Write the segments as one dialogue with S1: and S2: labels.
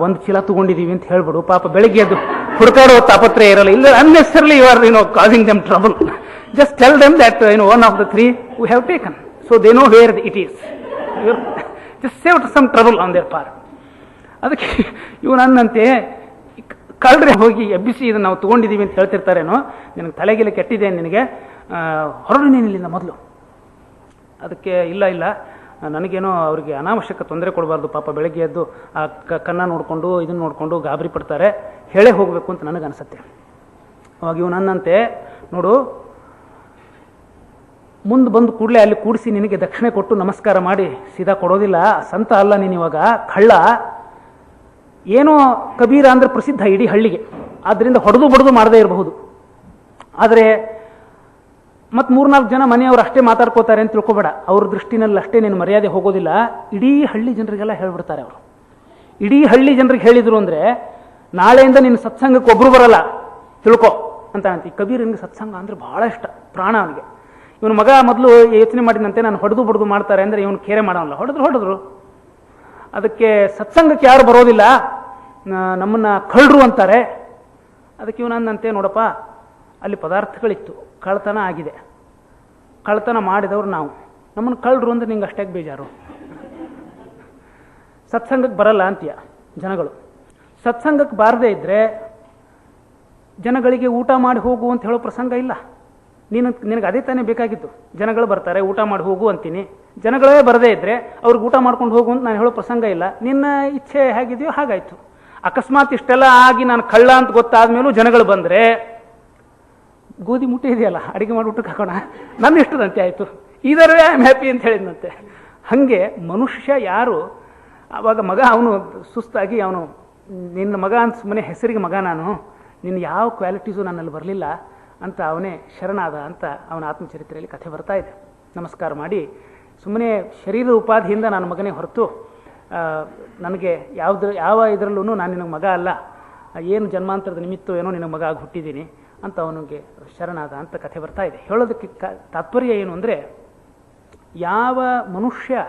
S1: ಒಂದು ಚೀಲ ತಗೊಂಡಿದ್ದೀವಿ ಅಂತ ಹೇಳ್ಬಿಡು. ಪಾಪ ಬೆಳಿಗ್ಗೆ ಅದು ಹುಡುಕಾಡೋ ತಾಪತ್ರಯ ಇರಲ್ಲ. ಇಲ್ಲ unnecessarily you are causing them trouble. Just tell them that one of the 3 we have taken, so they know where it is. Just save some trouble on their part. ಅದಕ್ಕೆ ಇವು ನನ್ನಂತೆ ಕಳ್ರೆ ಹೋಗಿ ಎಬ್ಬಿಸಿ ಇದನ್ನು ನಾವು ತೊಗೊಂಡಿದ್ದೀವಿ ಅಂತ ಹೇಳ್ತಿರ್ತಾರೇನೋ, ನಿನಗೆ ತಲೆಗಿಲೆ ಕೆಟ್ಟಿದೆ, ನಿನಗೆ ಹೊರಡು ನೀನಿಲ್ಲಿಂದ ಮೊದಲು. ಅದಕ್ಕೆ ಇಲ್ಲ ಇಲ್ಲ ನನಗೇನೋ ಅವರಿಗೆ ಅನಾವಶ್ಯಕ ತೊಂದರೆ ಕೊಡಬಾರ್ದು, ಪಾಪ ಬೆಳಗ್ಗೆ ಎದ್ದು ಆ ಕನ್ನ ನೋಡಿಕೊಂಡು ಇದನ್ನು ನೋಡಿಕೊಂಡು ಗಾಬರಿ ಪಡ್ತಾರೆ, ಹೇಳೇ ಹೋಗಬೇಕು ಅಂತ ನನಗನ್ಸುತ್ತೆ. ಅವಾಗ ಇವು ನನ್ನಂತೆ ನೋಡು, ಮುಂದೆ ಬಂದು ಕೂಡಲೇ ಅಲ್ಲಿ ಕೂಡಿಸಿ ನಿನಗೆ ದಕ್ಷಿಣೆ ಕೊಟ್ಟು ನಮಸ್ಕಾರ ಮಾಡಿ ಸೀದಾ ಕೊಡೋದಿಲ್ಲ. ಸಂತ ಅಲ್ಲ ನೀನು, ಇವಾಗ ಕಳ್ಳ. ಏನೋ ಕಬೀರ ಅಂದರೆ ಪ್ರಸಿದ್ಧ ಇಡೀ ಹಳ್ಳಿಗೆ, ಆದ್ದರಿಂದ ಹೊಡೆದು ಬಡದು ಮಾಡದೇ ಇರಬಹುದು. ಆದರೆ ಮತ್ತು 3-4 ಜನ ಮನೆಯವರು ಅಷ್ಟೇ ಮಾತಾಡ್ಕೋತಾರೆ ಅಂತ ತಿಳ್ಕೊಬೇಡ. ಅವ್ರ ದೃಷ್ಟಿನಲ್ಲಿ ಅಷ್ಟೇ ನೀನು ಮರ್ಯಾದೆ ಹೋಗೋದಿಲ್ಲ, ಇಡೀ ಹಳ್ಳಿ ಜನರಿಗೆಲ್ಲ ಹೇಳ್ಬಿಡ್ತಾರೆ ಅವರು. ಇಡೀ ಹಳ್ಳಿ ಜನರಿಗೆ ಹೇಳಿದರು ಅಂದರೆ ನಾಳೆಯಿಂದ ನಿನ್ನ ಸತ್ಸಂಗಕ್ಕೆ ಒಬ್ಬರು ಬರಲ್ಲ ತಿಳ್ಕೊ ಅಂತ ಅಂತೀವಿ. ಕಬೀರನಿಗೆ ಸತ್ಸಂಗ ಅಂದರೆ ಭಾಳ ಇಷ್ಟ, ಪ್ರಾಣ ಅವನಿಗೆ. ಇವನು ಮಗ ಮೊದಲು ಯೋಚನೆ ಮಾಡಿದಂತೆ ನಾನು ಹೊಡೆದು ಬಡ್ದು ಮಾಡ್ತಾರೆ ಅಂದರೆ ಇವನು ಕೇರೆ ಮಾಡೋಲ್ಲ. ಹೊಡೆದ್ರು. ಅದಕ್ಕೆ ಸತ್ಸಂಗಕ್ಕೆ ಯಾರು ಬರೋದಿಲ್ಲ, ನಮ್ಮನ್ನು ಕಳ್ಳರು ಅಂತಾರೆ. ಅದಕ್ಕೆ ಇವನಂದಂತೆ ನೋಡಪ್ಪ, ಅಲ್ಲಿ ಪದಾರ್ಥಗಳಿತ್ತು, ಕಳ್ತನ ಆಗಿದೆ, ಕಳ್ತನ ಮಾಡಿದವರು ನಾವು, ನಮ್ಮನ್ನು ಕಳ್ಳರು ಅಂದರೆ ನಿಂಗೆ ಅಷ್ಟಾಗಿ ಬೇಜಾರು. ಸತ್ಸಂಗಕ್ಕೆ ಬರಲ್ಲ ಅಂತೀಯ ಜನಗಳು. ಸತ್ಸಂಗಕ್ಕೆ ಬಾರದೇ ಇದ್ದರೆ ಜನಗಳಿಗೆ ಊಟ ಮಾಡಿ ಹೋಗು ಅಂತ ಹೇಳೋ ಪ್ರಸಂಗ ಇಲ್ಲ. ನಿನಗೆ ಅದೇ ತಾನೇ ಬೇಕಾಗಿತ್ತು. ಜನಗಳು ಬರ್ತಾರೆ, ಊಟ ಮಾಡಿ ಹೋಗು ಅಂತೀನಿ. ಜನಗಳೇ ಬರದೇ ಇದ್ದರೆ ಅವ್ರಿಗೆ ಊಟ ಮಾಡ್ಕೊಂಡು ಹೋಗು ಅಂತ ನಾನು ಹೇಳೋ ಪ್ರಸಂಗ ಇಲ್ಲ. ನಿನ್ನ ಇಚ್ಛೆ ಹೇಗಿದೆಯೋ ಹಾಗಾಯಿತು. ಅಕಸ್ಮಾತ್ ಇಷ್ಟೆಲ್ಲ ಆಗಿ ನಾನು ಕಳ್ಳ ಅಂತ ಗೊತ್ತಾದ ಮೇಲೂ ಜನಗಳು ಬಂದರೆ ಗೋಧಿ ಮುಟ್ಟೆ ಇದೆಯಲ್ಲ, ಅಡುಗೆ ಮಾಡಿ ಊಟಕ್ಕೆ ಹಾಕೋಣ, ನನ್ನ ಇಷ್ಟದಂತೆ ಆಯಿತು, ಇದರೇ ಐ ಆಮ್ ಹ್ಯಾಪಿ ಅಂತ ಹೇಳಿದಂತೆ. ಹಾಗೆ ಮನುಷ್ಯ ಯಾರು ಆವಾಗ ಮಗ ಅವನು ಸುಸ್ತಾಗಿ ಅವನು ನಿನ್ನ ಮಗ ಅಂತ ಸುಮ್ಮನೆ ಹೆಸರಿಗೆ ಮಗ ನಾನು, ನಿನ್ನ ಯಾವ ಕ್ವಾಲಿಟೀಸು ನನ್ನಲ್ಲಿ ಬರಲಿಲ್ಲ ಅಂತ ಅವನೇ ಶರಣಾದ ಅಂತ ಅವನ ಆತ್ಮಚರಿತ್ರೆಯಲ್ಲಿ ಕಥೆ ಬರ್ತಾ ಇದೆ. ನಮಸ್ಕಾರ ಮಾಡಿ ಸುಮ್ಮನೆ ಶರೀರದ ಉಪಾಧಿಯಿಂದ ನನ್ನ ಮಗನೇ ಹೊರತು ನನಗೆ ಯಾವ ಇದರಲ್ಲೂ ನಾನು ನಿನಗೆ ಮಗ ಅಲ್ಲ, ಏನು ಜನ್ಮಾಂತರದ ನಿಮಿತ್ತ ಏನೋ ನಿನಗೆ ಮಗ ಆಗಿ ಹುಟ್ಟಿದ್ದೀನಿ ಅಂತ ಅವನಿಗೆ ಶರಣಾದ ಅಂತ ಕಥೆ ಬರ್ತಾ ಇದೆ. ಹೇಳೋದಕ್ಕೆ ತಾತ್ಪರ್ಯ ಏನು ಅಂದರೆ, ಯಾವ ಮನುಷ್ಯ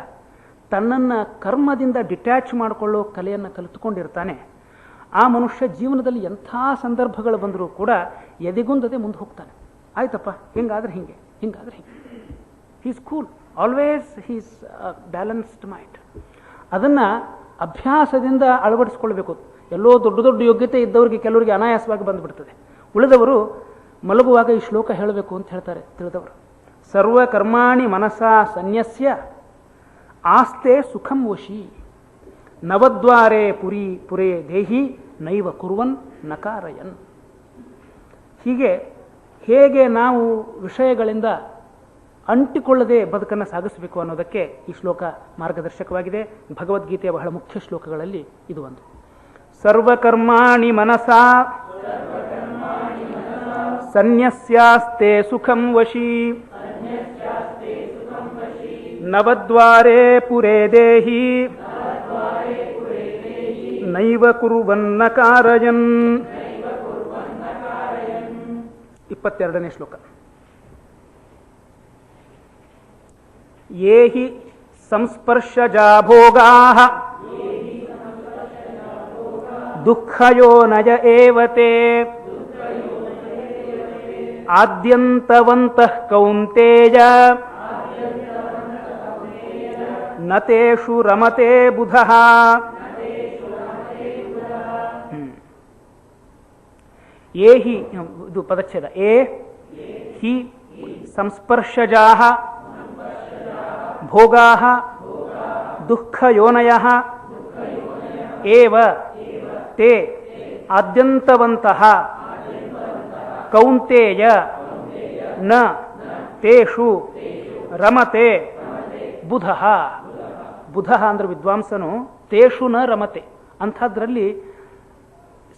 S1: ತನ್ನನ್ನು ಕರ್ಮದಿಂದ ಡಿಟ್ಯಾಚ್ ಮಾಡಿಕೊಳ್ಳೋ ಕಲೆಯನ್ನು ಕಲಿತುಕೊಂಡಿರ್ತಾನೆ, ಆ ಮನುಷ್ಯ ಜೀವನದಲ್ಲಿ ಎಂಥ ಸಂದರ್ಭಗಳು ಬಂದರೂ ಕೂಡ ಎದೆಗುಂದದೆ ಮುಂದೆ ಹೋಗ್ತಾನೆ. ಆಯ್ತಪ್ಪ, ಹಿಂಗಾದ್ರೆ ಹಿಂಗೆ, ಹಿಂಗಾದ್ರೆ ಹಿಂಗೆ. He's cool, always he's balanced mind. ಅದನ್ನು ಅಭ್ಯಾಸದಿಂದ ಅಳವಡಿಸ್ಕೊಳ್ಬೇಕು. ಎಲ್ಲೋ ದೊಡ್ಡ ದೊಡ್ಡ ಯೋಗ್ಯತೆ ಇದ್ದವರಿಗೆ ಕೆಲವರಿಗೆ ಅನಾಯಾಸವಾಗಿ ಬಂದುಬಿಡ್ತದೆ. ಉಳಿದವರು ಮಲಗುವಾಗ ಈ ಶ್ಲೋಕ ಹೇಳಬೇಕು ಅಂತ ಹೇಳ್ತಾರೆ ತಿಳಿದವರು. ಸರ್ವ ಕರ್ಮಾಣಿ ಮನಸಾ ಸನ್ಯಸ್ಯ ಆಸ್ತೆ ಸುಖಂ ವಶಿ ನವದ್ವಾರೇ ಪುರೇ ದೇಹಿ ನೈವ ಕುರ್ವನ್ ನಕಾರಯನ್. ಹೇಗೆ ನಾವು ವಿಷಯಗಳಿಂದ ಅಂಟಿಕೊಳ್ಳದೆ ಬದುಕನ್ನು ಸಾಗಿಸಬೇಕು ಅನ್ನೋದಕ್ಕೆ ಈ ಶ್ಲೋಕ ಮಾರ್ಗದರ್ಶಕವಾಗಿದೆ. ಭಗವದ್ಗೀತೆಯ ಬಹಳ ಮುಖ್ಯ ಶ್ಲೋಕಗಳಲ್ಲಿ ಇದು ಒಂದು. ಸರ್ವಕರ್ಮಾಣಿ ಮನಸಾ ಸನ್ಯಸ್ಯಾಸ್ತೆ ಸುಖಂ ವಶಿ ನವದ್ವಾರೇ ಪುರೇ ದೇಹಿ ನೈವ ಕುರ್ವನ್ನ ಕಾರಯನ್. 22ನೇ ಶ್ಲೋಕ. ಯೇಹಿ ಸಂಸ್ಪರ್ಶಜಾ ಭೋಗಾಃ ದುಃಖಯೋನಯ ಏವತೆ ಆದ್ಯಂತವಂತಃ ಕೌಂತೇಯ ನತೇಷು ರಮತೆ ಬುಧಃ. ಏಹಿ ಇದು ಪದಚ್ಛೇದ. ಹಿ ಸಂಸ್ಪರ್ಶಜಾಃ ಭೋಗಾಃ ದುಃಖಯೋನಯಃ ಏವ ತೇ ಆದ್ಯಂತವಂತಃ ಕೌಂತೇಯ ನ ತೇಷು ರಮತೆ ಬುಧಃ. ಬುಧಃ ಅಂದ್ರೆ ವಿದ್ವಾಂಸನು, ತೇಷು ನ ರಮತೆ, ಅಂಥದ್ರಲ್ಲಿ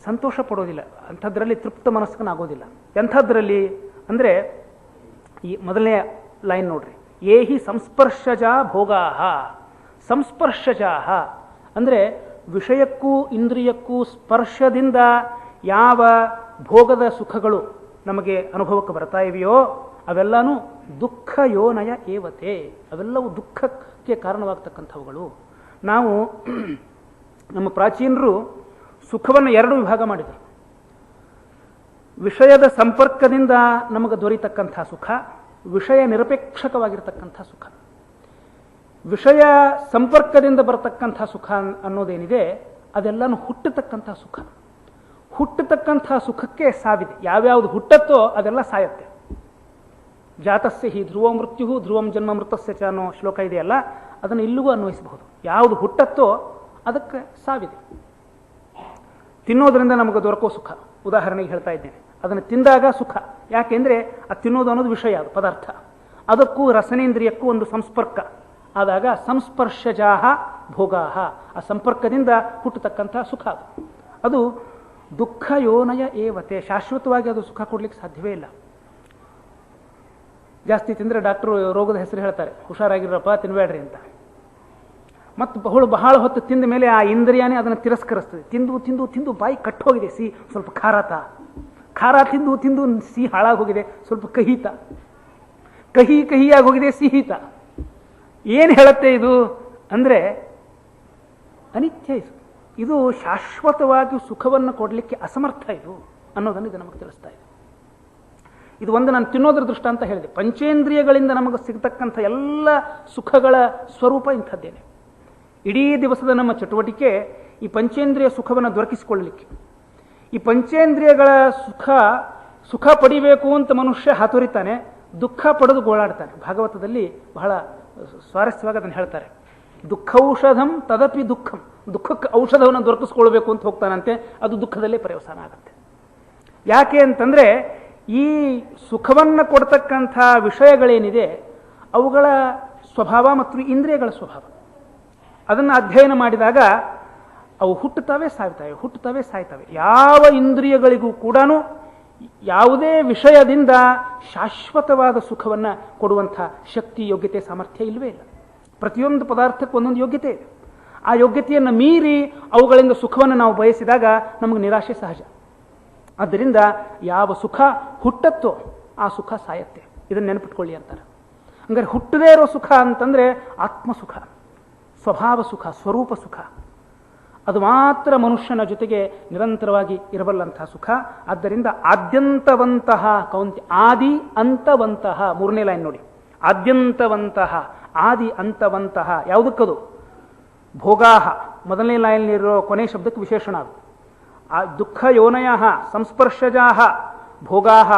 S1: ಸಂತೋಷ ಪಡೋದಿಲ್ಲ, ಅಂಥದ್ರಲ್ಲಿ ತೃಪ್ತ ಮನಸ್ಕನಾಗೋದಿಲ್ಲ. ಎಂಥದ್ರಲ್ಲಿ ಅಂದರೆ ಈ ಮೊದಲನೇ ಲೈನ್ ನೋಡ್ರಿ. ಏಹಿ ಸಂಸ್ಪರ್ಶಜಾ ಭೋಗಾಃ. ಸಂಸ್ಪರ್ಶಜಾಃ ಅಂದರೆ ವಿಷಯಕ್ಕೂ ಇಂದ್ರಿಯಕ್ಕೂ ಸ್ಪರ್ಶದಿಂದ ಯಾವ ಭೋಗದ ಸುಖಗಳು ನಮಗೆ ಅನುಭವಕ್ಕೆ ಬರ್ತಾ ಇವೆಯೋ ಅವೆಲ್ಲನೂ ದುಃಖ ಯೋನಯ ಏವತೆ, ಅವೆಲ್ಲವೂ ದುಃಖಕ್ಕೆ ಕಾರಣವಾಗ್ತಕ್ಕಂಥವುಗಳು. ನಾವು ನಮ್ಮ ಪ್ರಾಚೀನರು ಸುಖವನ್ನು ಎರಡು ವಿಭಾಗ ಮಾಡಿದರು. ವಿಷಯದ ಸಂಪರ್ಕದಿಂದ ನಮಗೆ ದೊರೀತಕ್ಕಂಥ ಸುಖ, ವಿಷಯ ನಿರಪೇಕ್ಷಕವಾಗಿರ್ತಕ್ಕಂಥ ಸುಖ. ವಿಷಯ ಸಂಪರ್ಕದಿಂದ ಬರತಕ್ಕಂಥ ಸುಖ ಅನ್ನೋದೇನಿದೆ ಅದೆಲ್ಲನೂ ಹುಟ್ಟತಕ್ಕಂಥ ಸುಖ. ಹುಟ್ಟತಕ್ಕಂಥ ಸುಖಕ್ಕೆ ಸಾವಿದೆ. ಯಾವ್ಯಾವುದು ಹುಟ್ಟತ್ತೋ ಅದೆಲ್ಲ ಸಾಯತ್ತೆ. ಜಾತಸ್ಯ ಹಿ ಧ್ರುವ ಮೃತ್ಯು ಧ್ರುವಂ ಜನ್ಮ ಮೃತಸ್ಯ ಚ ಅನ್ನೋ ಶ್ಲೋಕ ಇದೆಯಲ್ಲ, ಅದನ್ನು ಇಲ್ಲಿಗೂ ಅನ್ವಯಿಸಬಹುದು. ಯಾವುದು ಹುಟ್ಟತ್ತೋ ಅದಕ್ಕೆ ಸಾವಿದೆ. ತಿನ್ನೋದ್ರಿಂದ ನಮಗೆ ದೊರಕೋ ಸುಖ, ಉದಾಹರಣೆಗೆ ಹೇಳ್ತಾ ಇದ್ದೇನೆ, ಅದನ್ನು ತಿಂದಾಗ ಸುಖ. ಯಾಕೆಂದರೆ ಅದು ತಿನ್ನೋದು ಅನ್ನೋದು ವಿಷಯ, ಅದು ಪದಾರ್ಥ. ಅದಕ್ಕೂ ರಸನೇಂದ್ರಿಯಕ್ಕೂ ಒಂದು ಸಂಸ್ಪರ್ಕ ಆದಾಗ ಸಂಸ್ಪರ್ಶಜಾಹ ಭೋಗಾಹ, ಆ ಸಂಪರ್ಕದಿಂದ ಹುಟ್ಟತಕ್ಕಂಥ ಸುಖ ಅದು. ಅದು ದುಃಖ ಯೋನಯ ಏವತೆ, ಶಾಶ್ವತವಾಗಿ ಅದು ಸುಖ ಕೊಡ್ಲಿಕ್ಕೆ ಸಾಧ್ಯವೇ ಇಲ್ಲ. ಜಾಸ್ತಿ ತಿಂದರೆ ಡಾಕ್ಟ್ರು ರೋಗದ ಹೆಸರು ಹೇಳ್ತಾರೆ, ಹುಷಾರಾಗಿರಪ್ಪ ತಿನ್ಬೇಡ್ರಿ ಅಂತ. ಮತ್ತು ಬಹಳ ಹೊತ್ತು ತಿಂದ ಮೇಲೆ ಆ ಇಂದ್ರಿಯಾನೇ ಅದನ್ನು ತಿರಸ್ಕರಿಸ್ತದೆ. ತಿಂದು ತಿಂದು ತಿಂದು ಬಾಯಿ ಕಟ್ಟೋಗಿದೆ, ಸ್ವಲ್ಪ ಖಾರ ತಿಂದು ತಿಂದು ಸಿಹಿ ಹಾಳಾಗಿ ಹೋಗಿದೆ, ಸ್ವಲ್ಪ ಕಹಿಯಾಗಿ ಹೋಗಿದೆ, ಸಿಹಿತ. ಏನು ಹೇಳುತ್ತೆ ಇದು ಅಂದರೆ ಅನಿತ್ಯ. ಇದು ಶಾಶ್ವತವಾಗಿ ಸುಖವನ್ನು ಕೊಡಲಿಕ್ಕೆ ಅಸಮರ್ಥ ಇದು ಅನ್ನೋದನ್ನು ಇದು ನಮಗೆ ತಿಳಿಸ್ತಾ ಇದೆ. ಇದು ಒಂದು ನಾನು ತಿನ್ನೋದ್ರ ದೃಷ್ಟಾಂತ ಹೇಳಿದೆ. ಪಂಚೇಂದ್ರಿಯಗಳಿಂದ ನಮಗೆ ಸಿಗ್ತಕ್ಕಂಥ ಎಲ್ಲ ಸುಖಗಳ ಸ್ವರೂಪ ಇಂಥದ್ದೇನೆ. ಇಡೀ ದಿವಸದ ನಮ್ಮ ಚಟುವಟಿಕೆ ಈ ಪಂಚೇಂದ್ರಿಯ ಸುಖವನ್ನು ದೊರಕಿಸಿಕೊಳ್ಳಲಿಕ್ಕೆ. ಈ ಪಂಚೇಂದ್ರಿಯಗಳ ಸುಖ ಪಡಿಬೇಕು ಅಂತ ಮನುಷ್ಯ ಹಾತೊರಿತಾನೆ, ದುಃಖ ಪಡೆದು ಗೋಳಾಡ್ತಾನೆ. ಭಾಗವತದಲ್ಲಿ ಬಹಳ ಸ್ವಾರಸ್ಯವಾಗಿ ಅದನ್ನು ಹೇಳ್ತಾರೆ. ದುಃಖೌಷಧಂ ತದಪಿ ದುಃಖಂ, ದುಃಖಕ್ಕೆ ಔಷಧವನ್ನು ದೊರಕಿಸ್ಕೊಳ್ಬೇಕು ಅಂತ ಹೋಗ್ತಾನಂತೆ, ಅದು ದುಃಖದಲ್ಲೇ ಪರ್ಯವಸಾನ ಆಗುತ್ತೆ. ಯಾಕೆ ಅಂತಂದರೆ ಈ ಸುಖವನ್ನು ಕೊಡ್ತಕ್ಕಂಥ ವಿಷಯಗಳೇನಿದೆ ಅವುಗಳ ಸ್ವಭಾವ ಮತ್ತು ಇಂದ್ರಿಯಗಳ ಸ್ವಭಾವ, ಅದನ್ನು ಅಧ್ಯಯನ ಮಾಡಿದಾಗ ಅವು ಹುಟ್ಟುತ್ತವೆ ಸಾಯ್ತವೆ. ಯಾವ ಇಂದ್ರಿಯಗಳಿಗೂ ಕೂಡ ಯಾವುದೇ ವಿಷಯದಿಂದ ಶಾಶ್ವತವಾದ ಸುಖವನ್ನು ಕೊಡುವಂಥ ಶಕ್ತಿ, ಯೋಗ್ಯತೆ, ಸಾಮರ್ಥ್ಯ ಇಲ್ಲವೇ ಇಲ್ಲ. ಪ್ರತಿಯೊಂದು ಪದಾರ್ಥಕ್ಕೆ ಒಂದೊಂದು ಯೋಗ್ಯತೆ ಇದೆ. ಆ ಯೋಗ್ಯತೆಯನ್ನು ಮೀರಿ ಅವುಗಳಿಂದ ಸುಖವನ್ನು ನಾವು ಬಯಸಿದಾಗ ನಮಗೆ ನಿರಾಶೆ ಸಹಜ. ಆದ್ದರಿಂದ ಯಾವ ಸುಖ ಹುಟ್ಟತ್ತೋ ಆ ಸುಖ ಸಾಯತ್ತೆ. ಇದನ್ನು ನೆನಪಿಟ್ಕೊಳ್ಳಿ ಅಂತಾರೆ. ಹಂಗಾರೆ ಹುಟ್ಟದೇ ಇರೋ ಸುಖ ಅಂತಂದರೆ ಆತ್ಮಸುಖ, ಸ್ವಭಾವ ಸುಖ, ಸ್ವರೂಪ ಸುಖ. ಅದು ಮಾತ್ರ ಮನುಷ್ಯನ ಜೊತೆಗೆ ನಿರಂತರವಾಗಿ ಇರಬಲ್ಲಂಥ ಸುಖ. ಆದ್ದರಿಂದ ಆದ್ಯಂತವಂತಹ ಕೌಂತ್ಯ, ಆದಿ ಅಂತವಂತಹ, ಮೂರನೇ ಲೈನ್ ನೋಡಿ. ಆದ್ಯಂತವಂತಹ, ಆದಿ ಅಂತವಂತಹ ಯಾವುದಕ್ಕದು? ಭೋಗಾಹ, ಮೊದಲನೇ ಲೈನ್ನಲ್ಲಿರೋ ಕೊನೆ ಶಬ್ದಕ್ಕೆ ವಿಶೇಷಣ ಅದು. ಆ ದುಃಖ ಯೋನಯ ಸಂಸ್ಪರ್ಶಜಾಹ ಭೋಗಾಹ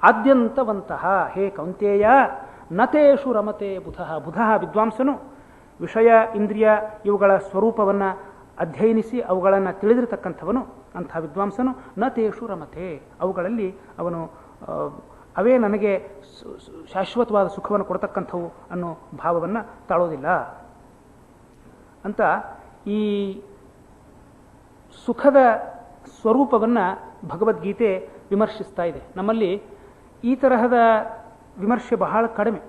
S1: ಆದ್ಯಂತವಂತಹ. ಹೇ ಕೌಂತೇಯ ನತೇಷು ರಮತೆ ಬುಧಃ. ಬುಧಃ ವಿದ್ವಾಂಸನು ವಿಷಯ ಇಂದ್ರಿಯ ಇವುಗಳ ಸ್ವರೂಪವನ್ನು ಅಧ್ಯಯನಿಸಿ ಅವುಗಳನ್ನು ತಿಳಿದಿರತಕ್ಕಂಥವನು, ಅಂಥ ವಿದ್ವಾಂಸನು ನತೇಷು ರಮತೆ, ಅವುಗಳಲ್ಲಿ ಅವನು ಅವೇ ನನಗೆ ಶಾಶ್ವತವಾದ ಸುಖವನ್ನು ಕೊಡ್ತಕ್ಕಂಥವು ಅನ್ನೋ ಭಾವವನ್ನು ತಾಳೋದಿಲ್ಲ ಅಂತ ಈ ಸುಖದ ಸ್ವರೂಪವನ್ನು ಭಗವದ್ಗೀತೆ ವಿಮರ್ಶಿಸ್ತಾ ಇದೆ. ನಮ್ಮಲ್ಲಿ ಈ ತರಹದ ವಿಮರ್ಶೆ ಬಹಳ ಕಡಿಮೆ.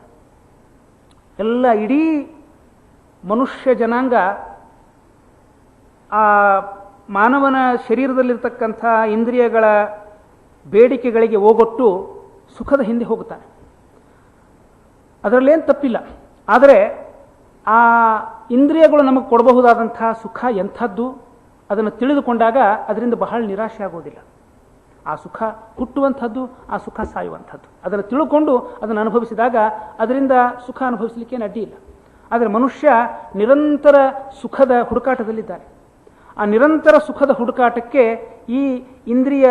S1: ಎಲ್ಲ ಇಡೀ ಮನುಷ್ಯ ಜನಾಂಗ ಆ ಮಾನವನ ಶರೀರದಲ್ಲಿರ್ತಕ್ಕಂಥ ಇಂದ್ರಿಯಗಳ ಬೇಡಿಕೆಗಳಿಗೆ ಓಗೊಟ್ಟು ಸುಖದ ಹಿಂದೆ ಹೋಗುತ್ತಾನೆ. ಅದರಲ್ಲೇನು ತಪ್ಪಿಲ್ಲ. ಆದರೆ ಆ ಇಂದ್ರಿಯಗಳು ನಮಗೆ ಕೊಡಬಹುದಾದಂಥ ಸುಖ ಎಂಥದ್ದು ಅದನ್ನು ತಿಳಿದುಕೊಂಡಾಗ ಅದರಿಂದ ಬಹಳ ನಿರಾಶೆ ಆಗೋದಿಲ್ಲ. ಆ ಸುಖ ಹುಟ್ಟುವಂಥದ್ದು, ಆ ಸುಖ ಸಾಯುವಂಥದ್ದು. ಅದನ್ನು ತಿಳ್ಕೊಂಡು ಅದನ್ನು ಅನುಭವಿಸಿದಾಗ ಅದರಿಂದ ಸುಖ ಅನುಭವಿಸಲಿಕ್ಕೇನು ಅಡ್ಡಿ ಇಲ್ಲ. ಆದರೆ ಮನುಷ್ಯ ನಿರಂತರ ಸುಖದ ಹುಡುಕಾಟದಲ್ಲಿದ್ದಾನೆ. ಆ ನಿರಂತರ ಸುಖದ ಹುಡುಕಾಟಕ್ಕೆ ಈ ಇಂದ್ರಿಯ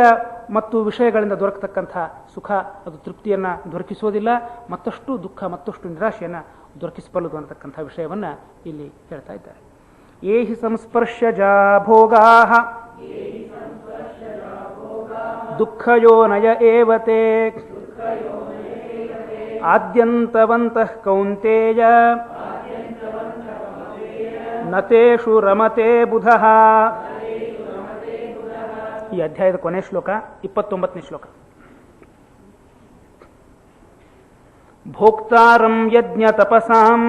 S1: ಮತ್ತು ವಿಷಯಗಳಿಂದ ದೊರಕತಕ್ಕಂಥ ಸುಖ ಅದು ತೃಪ್ತಿಯನ್ನು ದೊರಕಿಸೋದಿಲ್ಲ, ಮತ್ತಷ್ಟು ದುಃಖ, ಮತ್ತಷ್ಟು ನಿರಾಶೆಯನ್ನು ದೊರಕಿಸಬಲ್ಲದು ಅನ್ನತಕ್ಕಂಥ ವಿಷಯವನ್ನು ಇಲ್ಲಿ ಹೇಳ್ತಾ ಇದ್ದಾರೆ. ಏಹಿ ಸಂಸ್ಪರ್ಶಜಾ ಭೋಗಾಃ ದುಃಖಯೋನಯ ಏವತೆ ಆದ್ಯಂತವಂತಃ ಕೌಂತೇಯ ನತೇಷು ರಮತೆ ಬುಧಃ. ಈ ಅಧ್ಯಾಯದ ಕೊನೆ ಶ್ಲೋಕ 29ನೇ ಶ್ಲೋಕ. ಭೋಕ್ತಾರಂ ಯಜ್ಞ ತಪಸಾಂ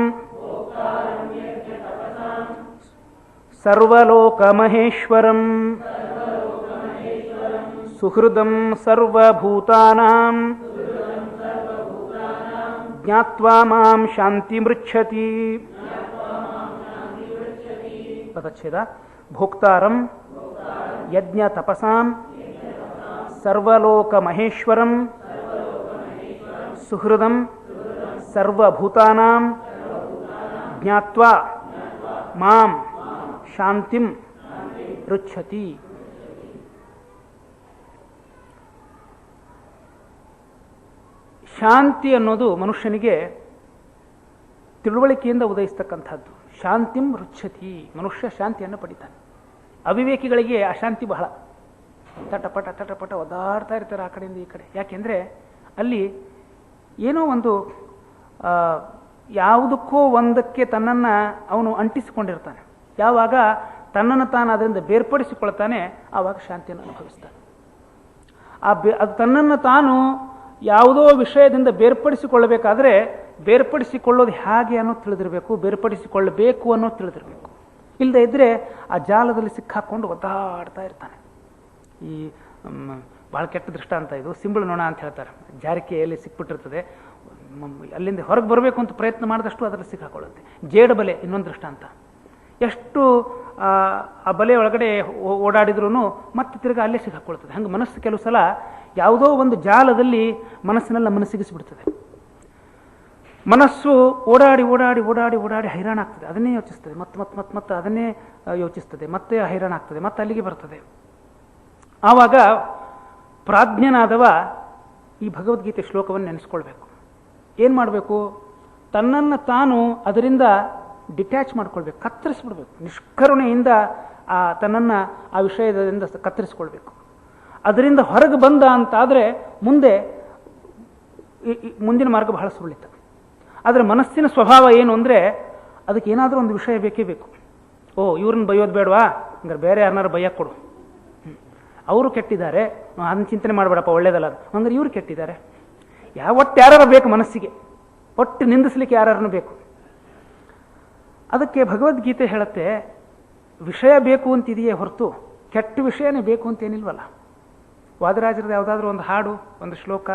S1: ಸರ್ವಲೋಕ ಮಹೇಶ್ವರಂ ಸುಹೃದಂ ಸರ್ವಭೂತಾನಾಂ ಜ್ಞಾತ್ವಾ ಮಾಂ ಶಾಂತಿಮೃಚ್ಛತಿ. ಪದಚ್ಛೇದ. ಭೋಕ್ತಾರಂ ಯಜ್ಞ ತಪಸಾಂ ಸರ್ವಲೋಕ ಮಹೇಶ್ವರಂ ಸುಹೃದಂ ಸರ್ವಭೂತಾನಾಂ ಜ್ಞಾತ್ವಾ ಮಾಂ ಶಾಂತಿಂ ಪೃಚ್ಛತಿ. ಶಾಂತಿ ಅನ್ನೋದು ಮನುಷ್ಯನಿಗೆ ತಿಳುವಳಿಕೆಯಿಂದ ಉದಯಿಸ್ತಕ್ಕಂಥದ್ದು. ಶಾಂತಿಂ ರುಚ್ಛತಿ, ಮನುಷ್ಯ ಶಾಂತಿಯನ್ನು ಪಡಿತಾನೆ. ಅವಿವೇಕಿಗಳಿಗೆ ಅಶಾಂತಿ ಬಹಳ, ತಟಪಟ ತಟಪಟ ಒದಾಡ್ತಾ ಇರ್ತಾರೆ ಆ ಕಡೆಯಿಂದ ಈ ಕಡೆ. ಯಾಕೆಂದರೆ ಅಲ್ಲಿ ಏನೋ ಒಂದು ಯಾವುದಕ್ಕೋ ಒಂದಕ್ಕೆ ತನ್ನನ್ನು ಅವನು ಅಂಟಿಸಿಕೊಂಡಿರ್ತಾನೆ. ಯಾವಾಗ ತನ್ನನ್ನು ತಾನು ಅದರಿಂದ ಬೇರ್ಪಡಿಸಿಕೊಳ್ತಾನೆ ಆವಾಗ ಶಾಂತಿಯನ್ನು ಅನುಭವಿಸ್ತಾನೆ. ಅದು ತನ್ನನ್ನು ತಾನು ಯಾವುದೋ ವಿಷಯದಿಂದ ಬೇರ್ಪಡಿಸಿಕೊಳ್ಳಬೇಕಾದ್ರೆ ಬೇರ್ಪಡಿಸಿಕೊಳ್ಳೋದು ಹೇಗೆ ಅನ್ನೋದು ತಿಳಿದಿರಬೇಕು, ಬೇರ್ಪಡಿಸಿಕೊಳ್ಳಬೇಕು ಅನ್ನೋದು ತಿಳಿದಿರಬೇಕು. ಇಲ್ಲದೆ ಇದ್ದರೆ ಆ ಜಾಲದಲ್ಲಿ ಸಿಕ್ಕಾಕೊಂಡು ಒದ್ದಾಡ್ತಾ ಇರ್ತಾನೆ. ಈ ಭಾಳ ಕೆಟ್ಟ ದೃಷ್ಟಾಂತ ಇದು. ಸಿಂಬಳ ನೊಣ ಅಂತ ಹೇಳ್ತಾರೆ. ಜಾರಿಕೆಯಲ್ಲಿ ಸಿಕ್ಬಿಟ್ಟಿರ್ತದೆ, ಅಲ್ಲಿಂದ ಹೊರಗೆ ಬರಬೇಕು ಅಂತ ಪ್ರಯತ್ನ ಮಾಡಿದಷ್ಟು ಅದರಲ್ಲಿ ಸಿಕ್ಕಾಕೊಳ್ಳುತ್ತೆ. ಜೇಡ ಬಲೆ ಇನ್ನೊಂದು ದೃಷ್ಟಾಂತ. ಎಷ್ಟು ಆ ಬಲೆ ಒಳಗಡೆ ಓಡಾಡಿದ್ರೂ ಮತ್ತೆ ತಿರ್ಗಿ ಅಲ್ಲೇ ಸಿಕ್ಕಾಕೊಳ್ತದೆ. ಹಂಗೆ ಮನಸ್ಸು ಕೆಲವು ಸಲ ಯಾವುದೋ ಒಂದು ಜಾಲದಲ್ಲಿ ಮನಸ್ಸಿನೆಲ್ಲ ಮನಸ್ಸಿಗಿಸ್ಬಿಡ್ತದೆ. ಮನಸ್ಸು ಓಡಾಡಿ ಓಡಾಡಿ ಓಡಾಡಿ ಓಡಾಡಿ ಹೈರಾಣ ಆಗ್ತದೆ. ಅದನ್ನೇ ಯೋಚಿಸ್ತದೆ, ಮತ್ತೆ ಅದನ್ನೇ ಯೋಚಿಸ್ತದೆ, ಮತ್ತೆ ಹೈರಾಣ ಆಗ್ತದೆ, ಮತ್ತೆ ಅಲ್ಲಿಗೆ ಬರ್ತದೆ. ಆವಾಗ ಪ್ರಾಜ್ಞನಾದವ ಈ ಭಗವದ್ಗೀತೆ ಶ್ಲೋಕವನ್ನು ನೆನೆಸ್ಕೊಳ್ಬೇಕು. ಏನು ಮಾಡಬೇಕು? ತನ್ನನ್ನು ತಾನು ಅದರಿಂದ ಡಿಟ್ಯಾಚ್ ಮಾಡ್ಕೊಳ್ಬೇಕು, ಕತ್ತರಿಸ್ಬಿಡ್ಬೇಕು. ನಿಷ್ಕರುಣೆಯಿಂದ ತನ್ನನ್ನು ಆ ವಿಷಯದಿಂದ ಕತ್ತರಿಸ್ಕೊಳ್ಬೇಕು. ಅದರಿಂದ ಹೊರಗೆ ಬಂದ ಅಂತಾದರೆ ಮುಂದಿನ ಮಾರ್ಗ ಬಹಳ ಸುರಳಿತ. ಆದರೆ ಮನಸ್ಸಿನ ಸ್ವಭಾವ ಏನು ಅಂದರೆ ಅದಕ್ಕೆ ಏನಾದರೂ ಒಂದು ವಿಷಯ ಬೇಕೇ ಬೇಕು. ಇವ್ರನ್ನ ಬೈಯೋದು ಬೇಡವಾ, ಹಂಗಾರೆ ಬೇರೆ ಯಾರನ್ನಾರು ಬೈಯಕ್ಕೆ ಕೊಡು. ಅವರು ಕೆಟ್ಟಿದ್ದಾರೆ, ಅದನ್ನ ಚಿಂತನೆ ಮಾಡಬೇಡಪ್ಪ, ಒಳ್ಳೇದಲ್ಲ. ಹಂಗಾರೆ ಇವ್ರು ಕೆಟ್ಟಿದ್ದಾರೆ. ಒಟ್ಟು ಯಾರು ಬೇಕು ಮನಸ್ಸಿಗೆ, ಒಟ್ಟು ನಿಂದಿಸ್ಲಿಕ್ಕೆ ಯಾರನ್ನು ಬೇಕು. ಅದಕ್ಕೆ ಭಗವದ್ಗೀತೆ ಹೇಳುತ್ತೆ, ವಿಷಯ ಬೇಕು ಅಂತಿದೆಯೇ ಹೊರತು ಕೆಟ್ಟ ವಿಷಯನೇ ಬೇಕು ಅಂತೇನಿಲ್ವಲ್ಲ. ವಾದರಾಜರದ ಯಾವುದಾದ್ರೂ ಒಂದು ಹಾಡು, ಒಂದು ಶ್ಲೋಕ,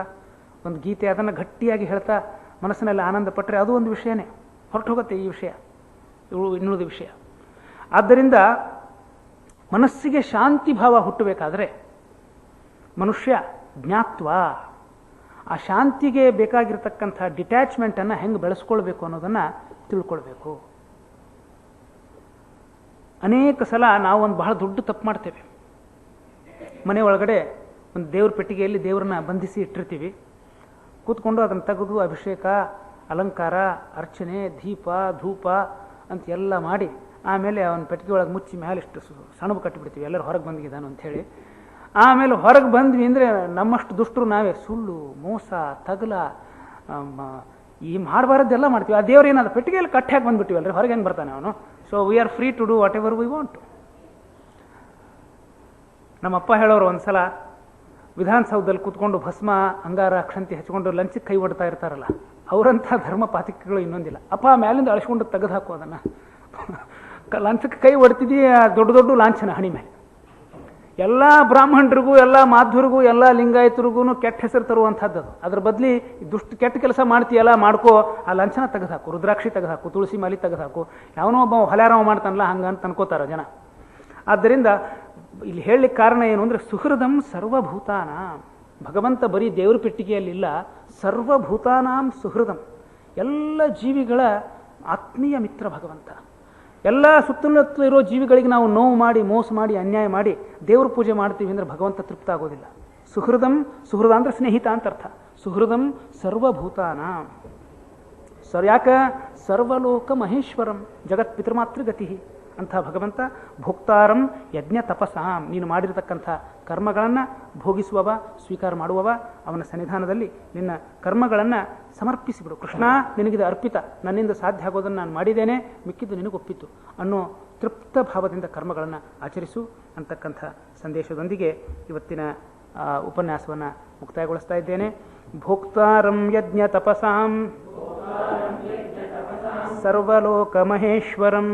S1: ಒಂದು ಗೀತೆ, ಅದನ್ನು ಗಟ್ಟಿಯಾಗಿ ಹೇಳ್ತಾ ಮನಸ್ಸಿನಲ್ಲಿ ಆನಂದ ಪಟ್ಟರೆ ಅದು ಒಂದು ವಿಷಯನೇ. ಹೊರಟು ಹೋಗುತ್ತೆ ಈ ವಿಷಯ, ಇನ್ನುಳಿದ ವಿಷಯ. ಆದ್ದರಿಂದ ಮನಸ್ಸಿಗೆ ಶಾಂತಿ ಭಾವ ಹುಟ್ಟಬೇಕಾದ್ರೆ ಮನುಷ್ಯ ಜ್ಞಾತ್ವ, ಆ ಶಾಂತಿಗೆ ಬೇಕಾಗಿರ್ತಕ್ಕಂಥ ಡಿಟ್ಯಾಚ್ಮೆಂಟನ್ನು ಹೆಂಗೆ ಬೆಳೆಸ್ಕೊಳ್ಬೇಕು ಅನ್ನೋದನ್ನು ತಿಳ್ಕೊಳ್ಬೇಕು. ಅನೇಕ ಸಲ ನಾವು ಒಂದು ಬಹಳ ದೊಡ್ಡ ತಪ್ಪು ಮಾಡ್ತೇವೆ. ಮನೆ ಒಳಗಡೆ ಒಂದು ದೇವ್ರ ಪೆಟ್ಟಿಗೆಯಲ್ಲಿ ದೇವ್ರನ್ನ ಬಂಧಿಸಿ ಇಟ್ಟಿರ್ತೀವಿ. ಕೂತ್ಕೊಂಡು ಅದನ್ನು ತೆಗೆದು ಅಭಿಷೇಕ, ಅಲಂಕಾರ, ಅರ್ಚನೆ, ದೀಪ, ಧೂಪ ಅಂತ ಎಲ್ಲ ಮಾಡಿ ಆಮೇಲೆ ಅವನ ಪೆಟ್ಟಿಗೆ ಒಳಗೆ ಮುಚ್ಚಿ ಮೇಲೆ ಇಷ್ಟು ಸಣಬು ಕಟ್ಟಿಬಿಡ್ತೀವಿ, ಎಲ್ಲರೂ ಹೊರಗೆ ಬಂದಿದ್ದಾನು ಅಂಥೇಳಿ. ಆಮೇಲೆ ಹೊರಗೆ ಬಂದ್ವಿ ಅಂದರೆ ನಮ್ಮಷ್ಟು ದುಷ್ಟರು ನಾವೇ. ಸುಳ್ಳು, ಮೋಸ, ತಗಲ, ಈ ಮಾಡಬಾರದ್ದೆಲ್ಲ ಮಾಡ್ತೀವಿ. ಆ ದೇವ್ರು ಏನಾದ್ರು ಪೆಟ್ಟಿಗೆಯಲ್ಲಿ ಕಟ್ಟಿ ಹಾಕಿ ಬಂದ್ಬಿಟ್ಟಿವಲ್ರಿ, ಹೊರಗೆ ಹೆಂಗೆ ಬರ್ತಾನೆ ಅವನು? So we are free to do whatever we want. ನಮ್ಮಪ್ಪ ಹೇಳೋರು ಒಂದ್ಸಲ ವಿಧಾನಸೌಧದಲ್ಲಿ ಕೂತ್ಕೊಂಡು ಭಸ್ಮ, ಅಂಗಾರ, ಅಕ್ಷಂತಿ ಹಚ್ಕೊಂಡು ಲಂಚಕ್ಕೆ ಕೈ ಹೊಡ್ತಾ ಇರ್ತಾರಲ್ಲ, ಅವರಂಥ ಧರ್ಮ ಪಾತಿಕೆಗಳು ಇನ್ನೊಂದಿಲ್ಲ. ಅಪ್ಪ ಮ್ಯಾಲಿಂದ ಅಳಿಸ್ಕೊಂಡು ತೆಗೆದು ಹಾಕು ಅದನ್ನು. ಲಂಚಕ್ಕೆ ಕೈ ಹೊಡ್ತಿದ್ದೀಯ, ದೊಡ್ಡ ದೊಡ್ಡ ಲಾಂಛನ ಹಣಿ ಮೇಲೆ. ಎಲ್ಲ ಬ್ರಾಹ್ಮಣರಿಗೂ, ಎಲ್ಲ ಮಾಧ್ವರಿಗೂ, ಎಲ್ಲ ಲಿಂಗಾಯತರಿಗೂ ಕೆಟ್ಟ ಹೆಸರು ತರುವಂಥದ್ದು. ಅದ್ರ ಬದಲಿ ಕೆಟ್ಟ ಕೆಲಸ ಮಾಡ್ತೀಯಲ್ಲ, ಮಾಡ್ಕೋ, ಆ ಲಂಚನ ತೆಗೆದು ಹಾಕು, ರುದ್ರಾಕ್ಷಿ ತೆಗೆದು ಹಾಕು, ತುಳಸಿ ಮಾಲಿ ತೆಗೆದು ಹಾಕು. ಯಾವನೋ ಒಬ್ಬ ಹೊಲಾರಾಮ ಮಾಡ್ತಾನಲ್ಲ ಹಂಗಂತ ಅನ್ಕೋತಾರ ಜನ. ಆದ್ದರಿಂದ ಇಲ್ಲಿ ಹೇಳಲಿಕ್ಕೆ ಕಾರಣ ಏನು ಅಂದರೆ ಸುಹೃದಂ ಸರ್ವಭೂತಾನ. ಭಗವಂತ ಬರೀ ದೇವ್ರ ಪೆಟ್ಟಿಗೆಯಲ್ಲಿಲ್ಲ, ಸರ್ವಭೂತಾನಾಂ ಸುಹೃದಂ, ಎಲ್ಲ ಜೀವಿಗಳ ಆತ್ಮೀಯ ಮಿತ್ರ ಭಗವಂತ. ಎಲ್ಲ ಸುತ್ತಮುತ್ತಲು ಇರೋ ಜೀವಿಗಳಿಗೆ ನಾವು ನೋವು ಮಾಡಿ, ಮೋಸ ಮಾಡಿ, ಅನ್ಯಾಯ ಮಾಡಿ ದೇವ್ರ ಪೂಜೆ ಮಾಡ್ತೀವಿ ಅಂದರೆ ಭಗವಂತ ತೃಪ್ತ ಆಗೋದಿಲ್ಲ. ಸುಹೃದಂ, ಸುಹೃದ ಅಂದರೆ ಸ್ನೇಹಿತ ಅಂತ ಅರ್ಥ. ಸುಹೃದಂ ಸರ್ವಭೂತಾನ. ಯಾಕ? ಸರ್ವಲೋಕ ಮಹೇಶ್ವರಂ ಜಗತ್ ಪಿತೃಮಾತೃಗತಿ ಅಂಥ ಭಗವಂತ. ಭೋಕ್ತಾರಂ ಯಜ್ಞ ತಪಸಾಂ, ನೀನು ಮಾಡಿರತಕ್ಕಂಥ ಕರ್ಮಗಳನ್ನು ಭೋಗಿಸುವವ, ಸ್ವೀಕಾರ ಮಾಡುವವ. ಅವನ ಸನ್ನಿಧಾನದಲ್ಲಿ ನಿನ್ನ ಕರ್ಮಗಳನ್ನು ಸಮರ್ಪಿಸಿಬಿಡು. ಕೃಷ್ಣ, ನಿನಗಿದು ಅರ್ಪಿತ, ನನ್ನಿಂದ ಸಾಧ್ಯ ಆಗೋದನ್ನು ನಾನು ಮಾಡಿದ್ದೇನೆ, ಮಿಕ್ಕಿದ್ದು ನಿನಗೊಪ್ಪಿತು ಅನ್ನೋ ತೃಪ್ತ ಭಾವದಿಂದ ಕರ್ಮಗಳನ್ನು ಆಚರಿಸು ಅಂತಕ್ಕಂಥ ಸಂದೇಶದೊಂದಿಗೆ ಇವತ್ತಿನ ಉಪನ್ಯಾಸವನ್ನು ಮುಕ್ತಾಯಗೊಳಿಸ್ತಾ ಇದ್ದೇನೆ. ಭೋಕ್ತಾರಂ ಯಜ್ಞ ತಪಸಾಂ ಸರ್ವಲೋಕ ಮಹೇಶ್ವರಂ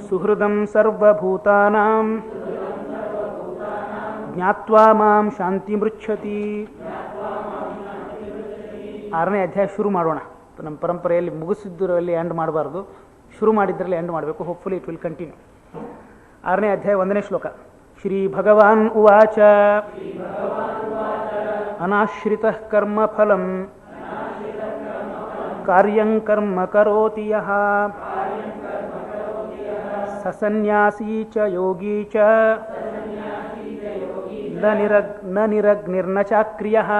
S1: ಸುಹೃದಂ ಸರ್ವಭೂತಾನಾಂ ಜ್ಞಾತ್ವಾ ಮಾಂ ಶಾಂತಿ ಮೃಚ್ಛತಿ. 6ನೇ ಅಧ್ಯಾಯ ಶುರು ಮಾಡೋಣ. ನಮ್ಮ ಪರಂಪರೆಯಲ್ಲಿ ಮುಗಿಸಿದ್ದರಲ್ಲಿ ಎಂಡ್ ಮಾಡಬಾರ್ದು, ಶುರು ಮಾಡಿದ್ರಲ್ಲಿ ಎಂಡ್ ಮಾಡಬೇಕು. Hopefully it will continue. 6ನೇ ಅಧ್ಯಾಯ 1ನೇ ಶ್ಲೋಕ. ಶ್ರೀ ಭಗವಾನ್ ಉವಾಚ ಅನಾಶ್ರಿತಃ ಕರ್ಮಫಲಂ ಕಾರ್ಯಂ ಕರ್ಮ ಕರೋತಿ ಯಃ ಸಸನ್ಯಾಸೀ ಚ ಯೋಗೀ ಚ ನ ನಿರಗ್ನಿರ್ನ ಚಾಕ್ರಿಯಃ.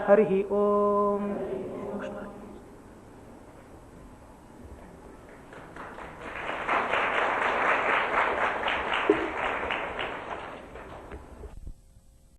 S1: ಹರಿ ಓಂ.